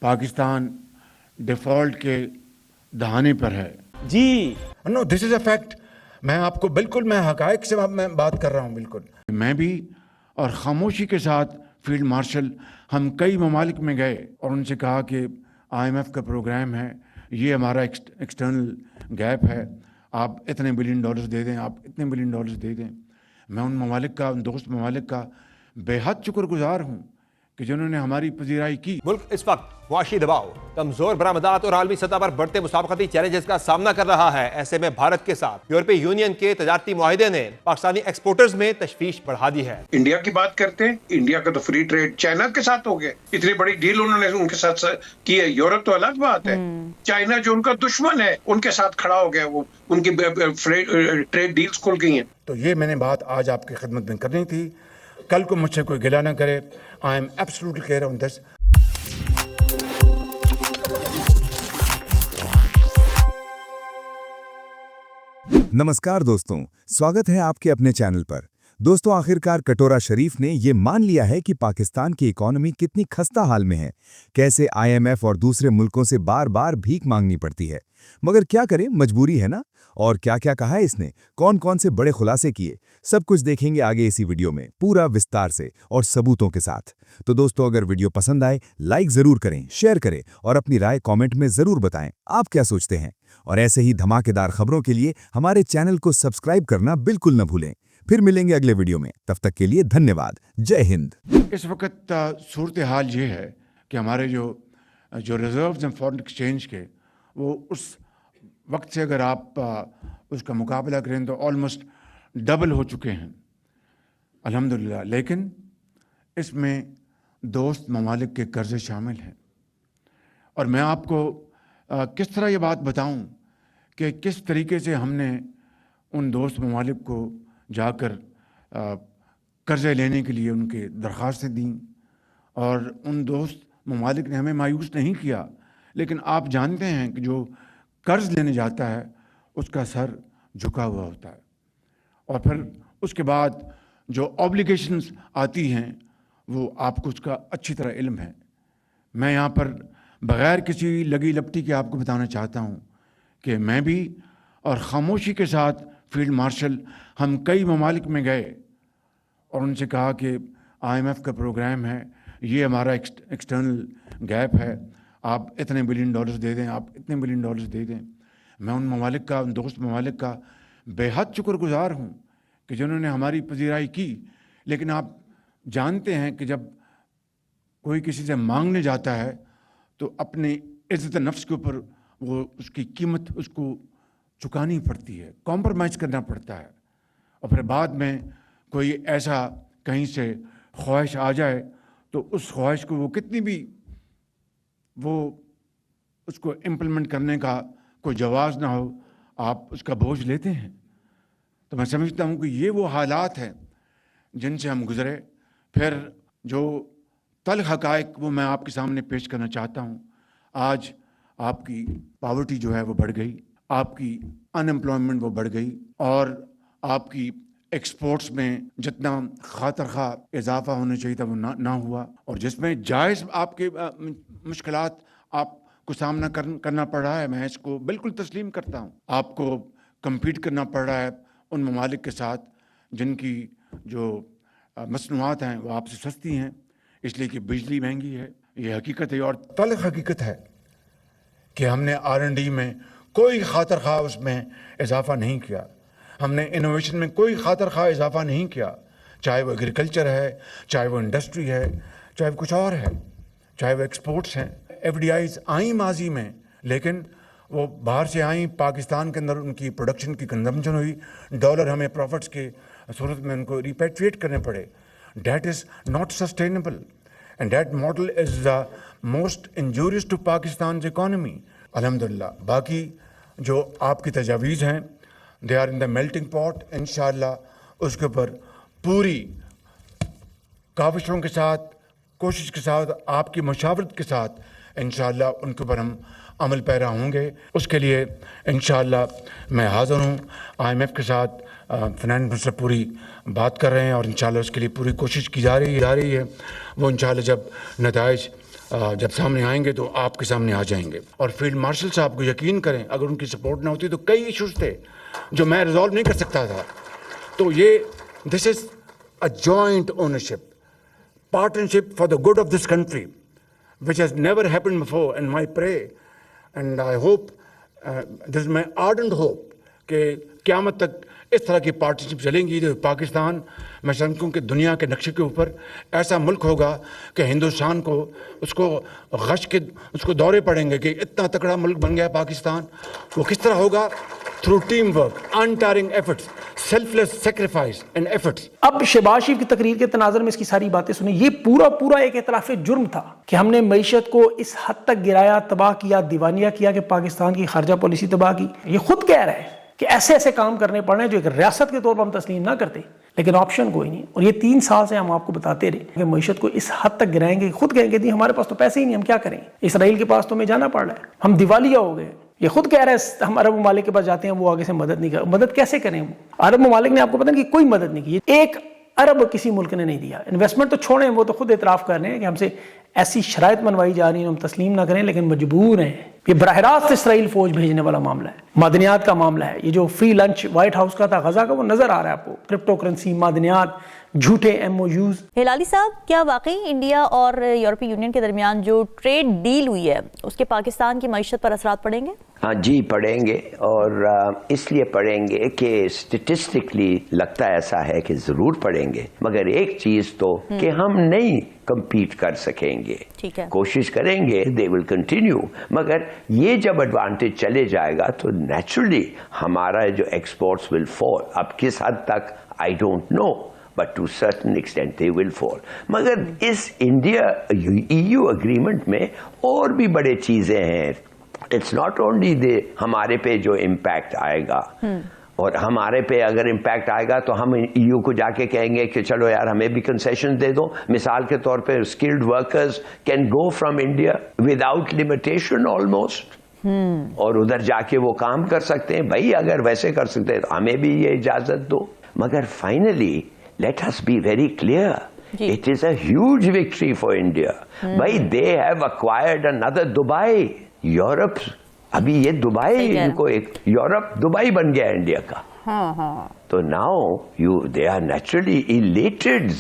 Pakistan default के दहाने पर है जी। No this is a fact. मैं आपको बिल्कुल मैं हक़ाइक़ से मैं बात कर रहा हूँ बिल्कुल। मैं भी और ख़ामोशी के साथ फील्ड मार्शल हम कई ममालिक में गए और उनसे कहा कि IMF का प्रोग्राम है, ये हमारा एक्सटर्नल गैप है, आप इतने बिलियन डॉलर्स दे दें, आप इतने बिलियन डॉलर्स दे दें। मैं उन ममालिक का, उन दोस्त ममालिक का बेहद शुक्रगुजार हूँ कि जिन्होंने हमारी पजीराई की। मुल्क इस वक्त मुआशी दबाव, कमजोर बरामदात और आलमी सतह पर बढ़ते मुसाफरती चैलेंजेस का सामना कर रहा है। ऐसे में भारत के साथ यूरोपीय यूनियन के तजारती मुआहिदे ने पाकिस्तानी एक्सपोर्टर्स में तशवीश बढ़ा दी है। इंडिया की बात करते हैं, इंडिया का तो फ्री ट्रेड चाइना के साथ हो गया, इतनी बड़ी डील उन्होंने उनके साथ की है। यूरोप तो अलग बात है, चाइना जो उनका दुश्मन है उनके साथ खड़ा हो गया, वो उनकी ट्रेड डील्स खुल गई हैं। तो ये मैंने बात आज आपकी खिदमत में करनी थी। कल को मुझसे कोई गिला ना करे। I am absolutely clear on this. नमस्कार दोस्तों, स्वागत है आपके अपने चैनल पर। दोस्तों, आखिरकार कटोरा शरीफ ने ये मान लिया है कि पाकिस्तान की इकोनॉमी कितनी खस्ता हाल में है, कैसे IMF और दूसरे मुल्कों से बार बार भीख मांगनी पड़ती है। मगर क्या करें, मजबूरी है ना। और क्या क्या कहा है इसने, कौन कौन से बड़े खुलासे किए, सब कुछ देखेंगे आगे इसी वीडियो में पूरा विस्तार से और सबूतों के साथ। तो दोस्तों, अगर वीडियो पसंद आए लाइक जरूर करें, शेयर करें और अपनी राय कमेंट में जरूर बताएं आप क्या सोचते हैं। और ऐसे ही धमाकेदार खबरों के लिए हमारे चैनल को सब्सक्राइब करना बिल्कुल न भूलें। फिर मिलेंगे अगले वीडियो में, तब तक के लिए धन्यवाद। जय हिंद। इस वक्त सूरत हाल ये है कि हमारे जो रिजर्व्स हैं फॉरेन एक्सचेंज के, वो उस वक्त से अगर आप उसका मुकाबला करें तो ऑलमोस्ट डबल हो चुके हैं, अल्हम्दुलिल्लाह। लेकिन इसमें दोस्त ममालिक के कर्ज़े शामिल हैं। और मैं आपको किस तरह ये बात बताऊं कि किस तरीके से हमने उन दोस्त ममालिक को जाकर कर्ज़े लेने के लिए उनके दरख्वास्तें दी और उन दोस्त ममालिक ने हमें मायूस नहीं किया। लेकिन आप जानते हैं कि जो कर्ज़ लेने जाता है उसका सर झुका हुआ होता है, और फिर उसके बाद जो ऑब्लिगेशंस आती हैं वो आपको उसका अच्छी तरह इल्म है। मैं यहाँ पर बग़ैर किसी लगी लपटी के आपको बताना चाहता हूँ कि मैं भी और ख़ामोशी के साथ फील्ड मार्शल हम कई ममालिक में गए और उनसे कहा कि IMF का प्रोग्राम है, ये हमारा एक्सटर्नल गैप है, आप इतने बिलियन डॉलर्स दे दें, आप इतने बिलियन डॉलर्स दे दें। मैं उन ममालिक का, उन दोस्त ममालिक का बेहद शुक्रगुजार हूँ कि जिन्होंने हमारी पजीराई की। लेकिन आप जानते हैं कि जब कोई किसी से मांगने जाता है तो अपनी इज़्ज़त नफ्स के ऊपर वो उसकी कीमत उसको चुकानी पड़ती है, कॉम्प्रोमाइज़ करना पड़ता है। और फिर बाद में कोई ऐसा कहीं से ख्वाहिश आ जाए तो उस ख्वाहिश को वो कितनी भी वो उसको इम्प्लीमेंट करने का कोई जवाज़ ना हो, आप उसका बोझ लेते हैं। तो मैं समझता हूँ कि ये वो हालात हैं जिनसे हम गुज़रे। फिर जो तल्ख़ हक़ाइक़ वो मैं आपके सामने पेश करना चाहता हूँ। आज आपकी पॉवर्टी जो है वो बढ़ गई, आपकी अनएम्प्लॉयमेंट वो बढ़ गई, और आपकी एक्सपोर्ट्स में जितना खातर खा इजाफा होना चाहिए था वो ना हुआ, और जिसमें जायज़ आपके मुश्किलात आपको सामना करना पड़ रहा है, मैं इसको बिल्कुल तस्लीम करता हूँ। आपको कम्पीट करना पड़ रहा है उन ममालिक के साथ जिनकी जो मसनूआत हैं वो आपसे सस्ती हैं, इसलिए कि बिजली महंगी है। ये हकीकत है। और तल्ख़ हकीकत है कि हमने R&D में कोई खातर खा उसमें इजाफा नहीं किया, हमने इनोवेशन में कोई खातर खा इजाफा नहीं किया, चाहे वो एग्रीकल्चर है, चाहे वो इंडस्ट्री है, चाहे वो कुछ और है, चाहे वो एक्सपोर्ट्स हैं। FDIs आई माजी में, लेकिन वो बाहर से आई, पाकिस्तान के अंदर उनकी प्रोडक्शन की कंजम्पशन हुई, डॉलर हमें प्रॉफिट्स के सूरत में उनको रिपेट्रिएट करने पड़े। That is not sustainable, and that model is most injurious to Pakistan's economy. Alhamdulillah. बाकी जो आपकी तजावीज़ हैं, they are in the melting pot. इंशाअल्लाह उसके ऊपर पूरी काविशों के साथ, कोशिश के साथ, आपकी मशावरत के साथ इंशाअल्लाह उनके ऊपर हम अमल पैरा होंगे। उसके लिए इंशाअल्लाह मैं हाज़िर हूँ। IMF के साथ फाइनेंस मिनिस्टर पूरी बात कर रहे हैं और इंशाअल्लाह उसके लिए पूरी कोशिश की जा रही है। वो इंशाअल्लाह जब नताइज जब सामने आएंगे तो आपके सामने आ जाएंगे। और फील्ड मार्शल साहब को यकीन करें, अगर उनकी सपोर्ट ना होती तो कई इश्यूज थे जो मैं रिजॉल्व नहीं कर सकता था। तो ये this is a joint ownership, partnership for the good of this country, which has never happened before. And my pray, and I hope, this is my ardent hope, कि क़यामत तक इस तरह की पार्टनरशिप चलेंगी तो पाकिस्तान, मैं समझता हूँ कि दुनिया के नक्शे के ऊपर ऐसा मुल्क होगा कि हिंदुस्तान को उसको दौरे पड़ेंगे कि इतना तगड़ा मुल्क बन गया पाकिस्तान। वो किस तरह होगा? Through team work, untiring efforts, selfless sacrifice and efforts. अब शहबाज शरीफ की तकरीर के तनाज़ुर में इसकी सारी बातें सुनी। ये पूरा एक इतराफ़ जुर्म था कि हमने मईशत को इस हद तक गिराया, तबाह किया, दीवानिया किया कि पाकिस्तान की खारजा पॉलिसी तबाह की। ये खुद कह रहा है कि ऐसे काम करने पड़ रहे हैं जो एक रियासत के तौर पर हम तस्लीम ना करते, लेकिन ऑप्शन कोई नहीं। और ये 3 साल से हम आपको बताते रहे कि मईशत को इस हद तक गिराएंगे, खुद कहेंगे नहीं हमारे पास तो पैसे ही नहीं, हम क्या करें, इसराइल के पास तो हमें जाना पड़ रहा है, हम दिवालिया हो गए। ये खुद कह रहे हैं हम अरब ममालिक के पास जाते हैं, वो आगे से मदद नहीं कर, मदद कैसे करें? वो अरब ममालिक ने आपको पता नहीं कि कोई मदद नहीं की, एक अरब किसी मुल्क ने नहीं दिया। इन्वेस्टमेंट तो छोड़ें, वो तो खुद इतराफ़ कर रहे हैं कि हमसे ऐसी शराइत बनवाई जा रही है, हम तस्लीम ना करें लेकिन मजबूर हैं। ये बराह रास्त इसराइल फौज भेजने वाला मामला है, मादनियात का मामला है। ये जो फ्री लंच व्हाइट हाउस का था गजा का, वो नजर आ रहा है आपको, क्रिप्टो करेंसी, मादनियात, झूठे MOUs। हिलाली साहब, क्या वाकई इंडिया और यूरोपीय यूनियन के दरमियान जो ट्रेड डील हुई है उसके पाकिस्तान की मईशत पर असरात पड़ेंगे? हाँ जी, पड़ेंगे। और इसलिए पड़ेंगे कि स्टेटिस्टिकली लगता ऐसा है कि ज़रूर पड़ेंगे, मगर एक चीज़ तो कि हम नहीं कम्पीट कर सकेंगे। ठीक है, कोशिश करेंगे, दे विल कंटिन्यू, मगर ये जब एडवांटेज चले जाएगा तो नेचुरली हमारा जो एक्सपोर्ट्स विल फॉल। अब किस हद तक I don't know, but to certain extent they will fall। मगर इस इंडिया EU एग्रीमेंट में और भी बड़े चीजें हैं। इट्स नॉट ओनली दे हमारे पे जो इम्पैक्ट आएगा, और हमारे पे अगर इम्पैक्ट आएगा तो हम EU को जाके कहेंगे कि चलो यार हमें भी कंसेशन दे दो। मिसाल के तौर पे skilled workers can go from India without limitation almost, और उधर जाके वो काम कर सकते हैं। भाई अगर वैसे कर सकते हैं तो हमें भी ये इजाजत दो। मगर finally let us be very clear, it is a huge victory for India। भाई they have acquired another Dubai। Europe, अभी ये दुबई को एक यूरोप दुबई बन गया इंडिया का। तो now they are naturally elated।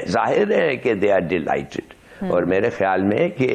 जाहिर है कि they are delighted। और मेरे ख्याल में कि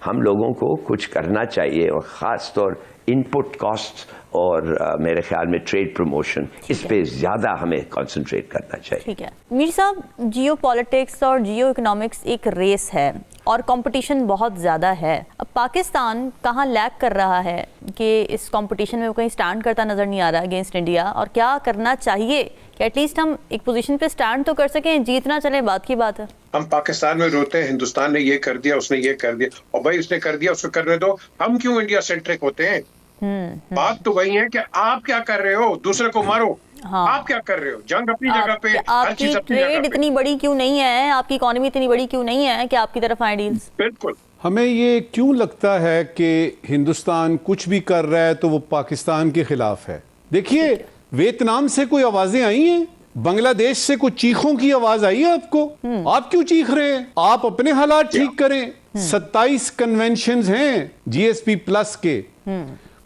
हम लोगों को कुछ करना चाहिए, और खास तौर इनपुट कॉस्ट और मेरे ख्याल में ट्रेड प्रमोशन, इस पे ज्यादा हमें कंसंट्रेट करना चाहिए। ठीक है मीर साहब, जियो पॉलिटिक्स और जियो इकोनॉमिक्स एक रेस है और कंपटीशन बहुत ज़्यादा है। अब पाकिस्तान कहाँ लैग कर रहा है कि इस कंपटीशन में वो कहीं स्टैंड करता नज़र नहीं आ रहा अगेंस्ट इंडिया, और क्या करना चाहिए कि एटलीस्ट हम एक पोजीशन पे स्टैंड तो कर सकें? जीतना चले बात की बात है। हम पाकिस्तान में रोते हैं हिंदुस्तान ने ये कर दिया, उसने ये कर दिया, और भाई उसने कर दिया, उसको करने दो। हम क्यों इंडिया सेंट्रिक होते हैं? बात तो वही है कि आप क्या कर रहे हो, दूसरे को मारो। हाँ। आप क्या कर रहे हो? जंग अपनी जगह पे, हर चीज अपनी जगह पे। ट्रेड इतनी बड़ी क्यों नहीं है, आपकी इकोनॉमी इतनी बड़ी क्यों नहीं है कि आपकी तरफ आए डील्स? बिल्कुल। हमें ये क्यों लगता है कि हिंदुस्तान कुछ भी कर रहा है तो वो पाकिस्तान के खिलाफ है? देखिए, वियतनाम से कोई आवाजें आई हैं, बांग्लादेश से कुछ चीखों की आवाज आई है आपको? आप क्यों चीख रहे हैं? आप अपने हालात ठीक करें। 27 कन्वेंशंस हैं GSP+ के,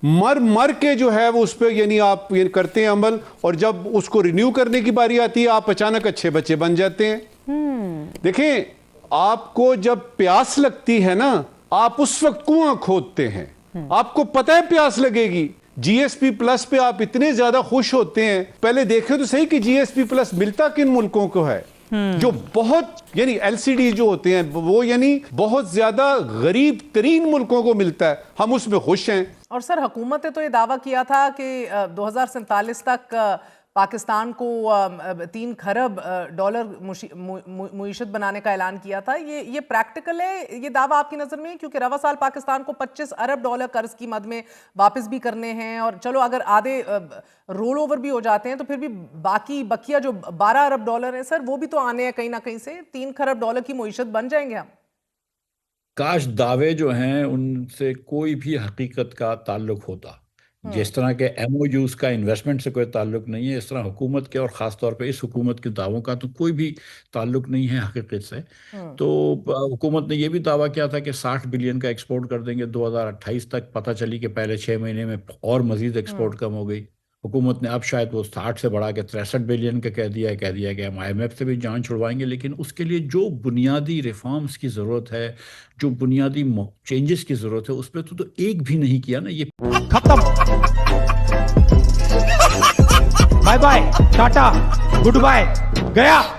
मर के जो है वो उस पर यानी आप ये करते हैं अमल, और जब उसको रिन्यू करने की बारी आती है आप अचानक अच्छे बच्चे बन जाते हैं। देखें, आपको जब प्यास लगती है ना, आप उस वक्त कुआं खोदते हैं, आपको पता है प्यास लगेगी। GSP+ पे आप इतने ज्यादा खुश होते हैं, पहले देखें तो सही कि GSP+ मिलता किन मुल्कों को है, जो बहुत यानी LCD जो होते हैं वो यानी बहुत ज्यादा गरीब तरीन मुल्कों को मिलता है, हम उसमें खुश हैं। और सर, हुकूमत ने तो ये दावा किया था कि 2047 तक पाकिस्तान को 3 खरब डॉलर मुईशत बनाने का ऐलान किया था। ये प्रैक्टिकल है ये दावा आपकी नज़र में? क्योंकि रवा साल पाकिस्तान को 25 अरब डॉलर कर्ज की मद में वापस भी करने हैं, और चलो अगर आधे रोल ओवर भी हो जाते हैं तो फिर भी बाकी बकिया जो 12 अरब डॉलर है सर, वो भी तो आने हैं कहीं ना कहीं से। 3 खरब डॉलर की मुईशत बन जाएंगे हम। काश दावे जो हैं उनसे कोई भी हकीकत का ताल्लुक होता। जिस तरह के MOUs का इन्वेस्टमेंट से कोई ताल्लुक नहीं है, इस तरह हुकूमत के और ख़ास तौर पे इस हुकूमत के दावों का तो कोई भी ताल्लुक नहीं है हकीकत से। तो हुकूमत ने ये भी दावा किया था कि 60 बिलियन का एक्सपोर्ट कर देंगे 2028 तक, पता चली कि पहले 6 महीने में और मज़ीद एक्सपोर्ट कम हो गई। हुकूमत ने अब शायद वो 60 से बढ़ा के 63 बिलियन का कह दिया कि हम IMF से भी जान छुड़वाएंगे, लेकिन उसके लिए जो बुनियादी रिफॉर्म्स की ज़रूरत है, जो बुनियादी चेंजेस की ज़रूरत है, उस पर तो एक भी नहीं किया ना। ये खत्म, bye bye, tata, goodbye, गया।